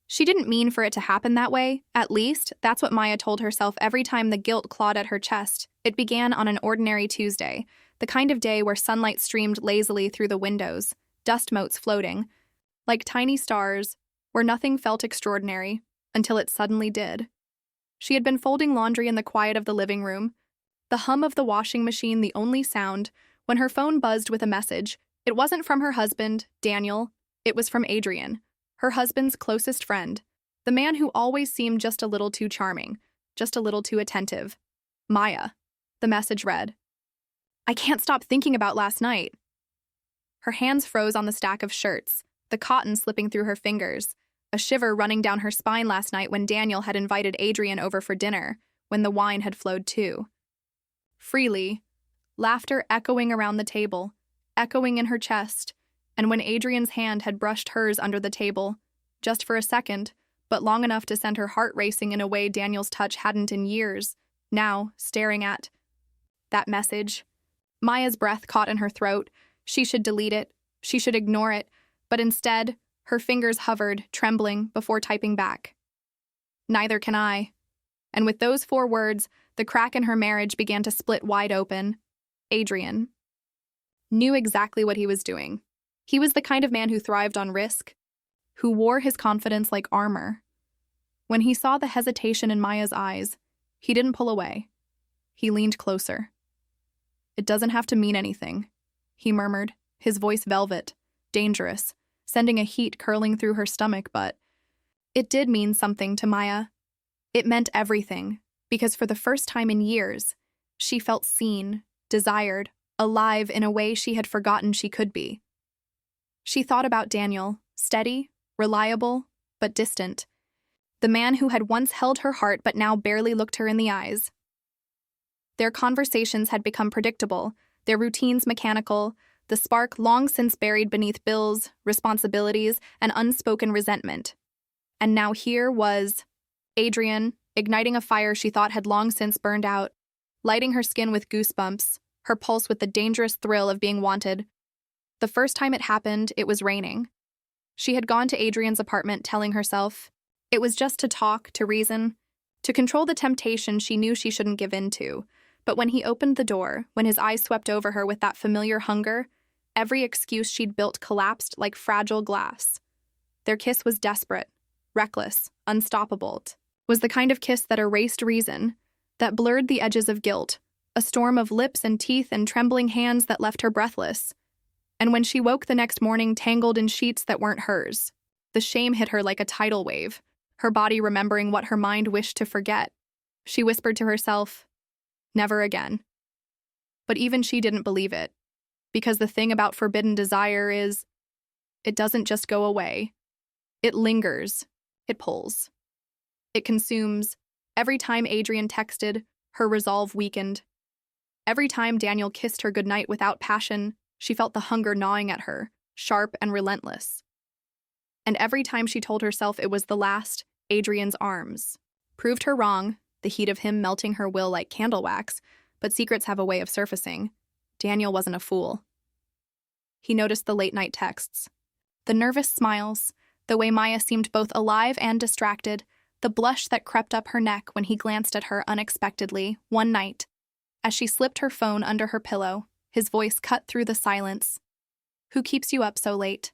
She didn't mean for it to happen that way. At least, that's what Maya told herself every time the guilt clawed at her chest. It began on an ordinary Tuesday, the kind of day where sunlight streamed lazily through the windows, dust motes floating, like tiny stars, where nothing felt extraordinary, until it suddenly did. She had been folding laundry in the quiet of the living room, the hum of the washing machine the only sound, when her phone buzzed with a message. It wasn't from her husband, Daniel. It was from Adrian, her husband's closest friend, the man who always seemed just a little too charming, just a little too attentive. Maya, the message read. I can't stop thinking about last night. Her hands froze on the stack of shirts, the cotton slipping through her fingers, a shiver running down her spine last night when Daniel had invited Adrian over for dinner, when the wine had flowed too. Freely, laughter echoing around the table, echoing in her chest, and when Adrian's hand had brushed hers under the table, just for a second, but long enough to send her heart racing in a way Daniel's touch hadn't in years, now staring at that message. Maya's breath caught in her throat. She should delete it. She should ignore it. But instead, her fingers hovered, trembling, before typing back. Neither can I. And with those 4 words, the crack in her marriage began to split wide open. Adrian knew exactly what he was doing. He was the kind of man who thrived on risk, who wore his confidence like armor. When he saw the hesitation in Maya's eyes, he didn't pull away. He leaned closer. It doesn't have to mean anything, he murmured, his voice velvet, dangerous, sending a heat curling through her stomach, but it did mean something to Maya. It meant everything, because for the first time in years, she felt seen, desired, alive in a way she had forgotten she could be. She thought about Daniel, steady, reliable, but distant, the man who had once held her heart but now barely looked her in the eyes. Their conversations had become predictable, their routines mechanical, the spark long since buried beneath bills, responsibilities, and unspoken resentment. And now here was Adrian, igniting a fire she thought had long since burned out, lighting her skin with goosebumps, her pulse with the dangerous thrill of being wanted. The first time it happened, it was raining. She had gone to Adrian's apartment telling herself it was just to talk, to reason, to control the temptation she knew she shouldn't give in to. But when he opened the door, when his eyes swept over her with that familiar hunger, every excuse she'd built collapsed like fragile glass. Their kiss was desperate, reckless, unstoppable. It was the kind of kiss that erased reason, that blurred the edges of guilt, a storm of lips and teeth and trembling hands that left her breathless. And when she woke the next morning tangled in sheets that weren't hers, the shame hit her like a tidal wave, her body remembering what her mind wished to forget. She whispered to herself, never again. But even she didn't believe it, because the thing about forbidden desire is, it doesn't just go away. It lingers. It pulls. It consumes. Every time Adrian texted, her resolve weakened. Every time Daniel kissed her goodnight without passion, she felt the hunger gnawing at her, sharp and relentless. And every time she told herself it was the last, Adrian's arms proved her wrong, the heat of him melting her will like candle wax, but secrets have a way of surfacing. Daniel wasn't a fool. He noticed the late-night texts, the nervous smiles, the way Maya seemed both alive and distracted, the blush that crept up her neck when he glanced at her unexpectedly, one night. As she slipped her phone under her pillow, his voice cut through the silence. Who keeps you up so late?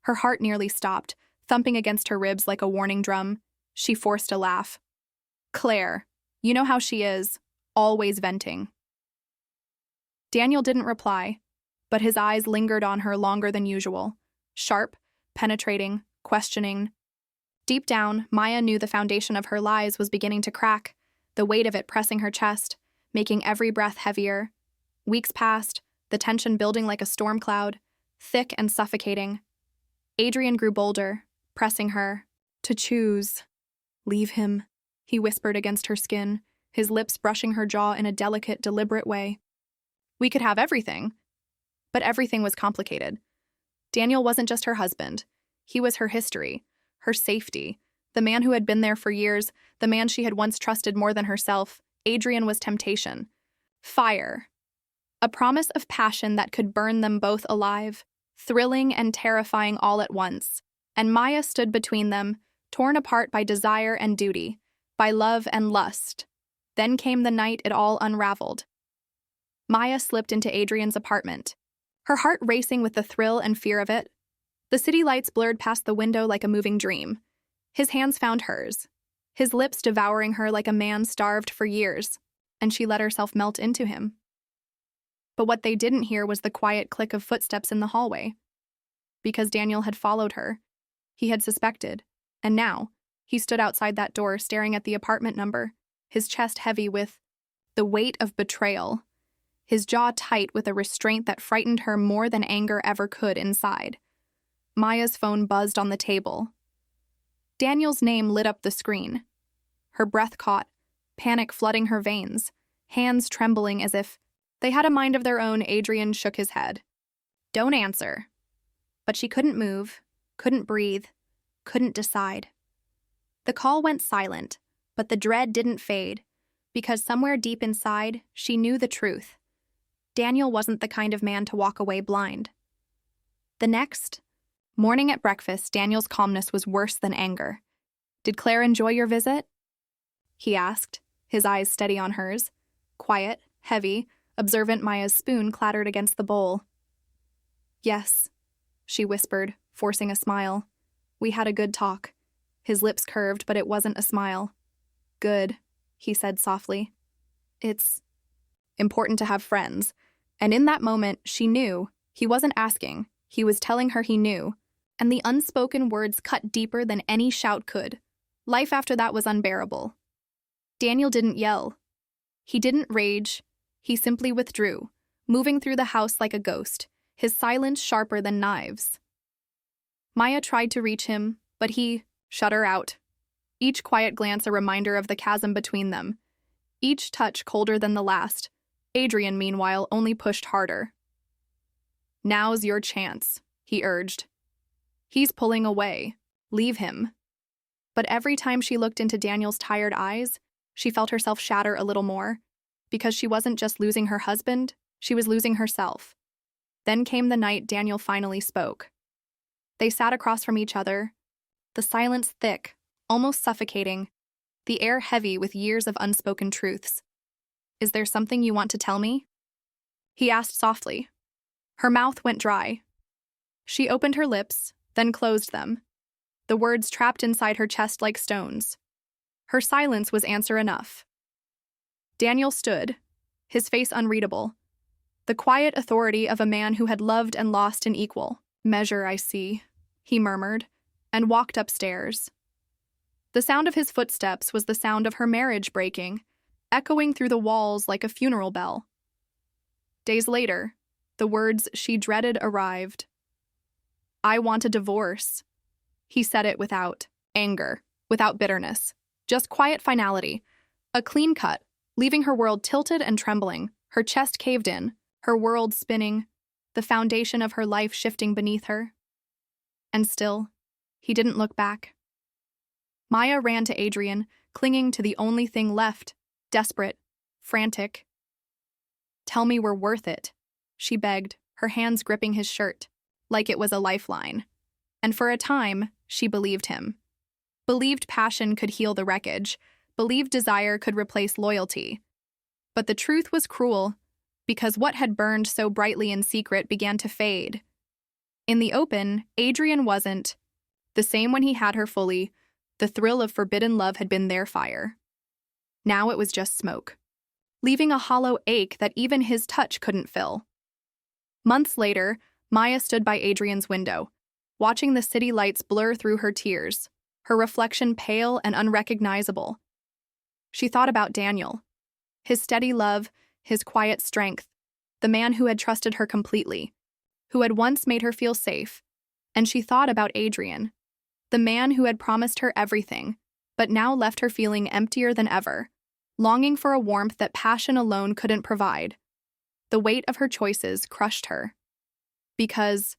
Her heart nearly stopped, thumping against her ribs like a warning drum. She forced a laugh. Claire, you know how she is, always venting. Daniel didn't reply, but his eyes lingered on her longer than usual, sharp, penetrating, questioning. Deep down, Maya knew the foundation of her lies was beginning to crack, the weight of it pressing her chest, making every breath heavier. Weeks passed, the tension building like a storm cloud, thick and suffocating. Adrian grew bolder, pressing her to choose. Leave him, he whispered against her skin, his lips brushing her jaw in a delicate, deliberate way. We could have everything. But everything was complicated. Daniel wasn't just her husband. He was her history, her safety, the man who had been there for years, the man she had once trusted more than herself. Adrian was temptation. Fire. A promise of passion that could burn them both alive, thrilling and terrifying all at once. and Maya stood between them, torn apart by desire and duty, by love and lust. Then came the night it all unraveled. Maya slipped into Adrian's apartment, her heart racing with the thrill and fear of it. The city lights blurred past the window like a moving dream. His hands found hers, his lips devouring her like a man starved for years, and she let herself melt into him. But what they didn't hear was the quiet click of footsteps in the hallway. Because Daniel had followed her, he had suspected, and now he stood outside that door staring at the apartment number, his chest heavy with the weight of betrayal, his jaw tight with a restraint that frightened her more than anger ever could inside. Maya's phone buzzed on the table. Daniel's name lit up the screen. Her breath caught, panic flooding her veins, hands trembling as if they had a mind of their own. Adrian shook his head. "Don't answer." But she couldn't move, couldn't breathe, couldn't decide. The call went silent, but the dread didn't fade, because somewhere deep inside, she knew the truth. Daniel wasn't the kind of man to walk away blind. The next morning at breakfast, Daniel's calmness was worse than anger. "Did Claire enjoy your visit?" he asked, his eyes steady on hers. Quiet, heavy, observant. Maya's spoon clattered against the bowl. "Yes," she whispered, forcing a smile. "We had a good talk." His lips curved, but it wasn't a smile. "Good," he said softly. "It's important to have friends." And in that moment, she knew he wasn't asking. He was telling her he knew. And the unspoken words cut deeper than any shout could. Life after that was unbearable. Daniel didn't yell. He didn't rage. He simply withdrew, moving through the house like a ghost, his silence sharper than knives. Maya tried to reach him, but he shut her out. Each quiet glance a reminder of the chasm between them. Each touch colder than the last. Adrian, meanwhile, only pushed harder. "Now's your chance," he urged. "He's pulling away. Leave him." But every time she looked into Daniel's tired eyes, she felt herself shatter a little more, because she wasn't just losing her husband, she was losing herself. Then came the night Daniel finally spoke. They sat across from each other, the silence thick, almost suffocating, the air heavy with years of unspoken truths. "Is there something you want to tell me?" he asked softly. Her mouth went dry. She opened her lips, then closed them, the words trapped inside her chest like stones. Her silence was answer enough. Daniel stood, his face unreadable, the quiet authority of a man who had loved and lost in equal measure. "I see," he murmured, and walked upstairs. The sound of his footsteps was the sound of her marriage breaking, echoing through the walls like a funeral bell. Days later, the words she dreaded arrived. "I want a divorce." He said it without anger, without bitterness, just quiet finality, a clean cut, leaving her world tilted and trembling, her chest caved in, her world spinning, the foundation of her life shifting beneath her. And still, he didn't look back. Maya ran to Adrian, clinging to the only thing left, desperate, frantic. "Tell me we're worth it," she begged, her hands gripping his shirt, like it was a lifeline. And for a time, she believed him. Believed passion could heal the wreckage, believed desire could replace loyalty. But the truth was cruel, because what had burned so brightly in secret began to fade. In the open, Adrian wasn't the same when he had her fully. The thrill of forbidden love had been their fire. Now it was just smoke, leaving a hollow ache that even his touch couldn't fill. Months later, Maya stood by Adrian's window, watching the city lights blur through her tears, her reflection pale and unrecognizable. She thought about Daniel, his steady love, his quiet strength, the man who had trusted her completely, who had once made her feel safe. And she thought about Adrian, the man who had promised her everything, but now left her feeling emptier than ever, longing for a warmth that passion alone couldn't provide. The weight of her choices crushed her. Because,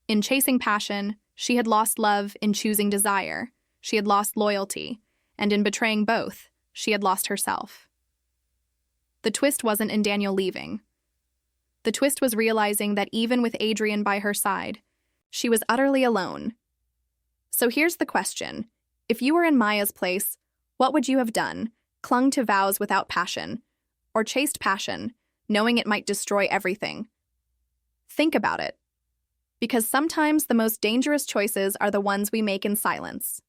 in chasing passion, she had lost love. In choosing desire, she had lost loyalty, and in betraying both, she had lost herself. The twist wasn't in Daniel leaving. The twist was realizing that even with Adrian by her side, she was utterly alone. So here's the question. If you were in Maya's place, what would you have done? Clung to vows without passion, or chased passion, knowing it might destroy everything? Think about it. Because sometimes the most dangerous choices are the ones we make in silence.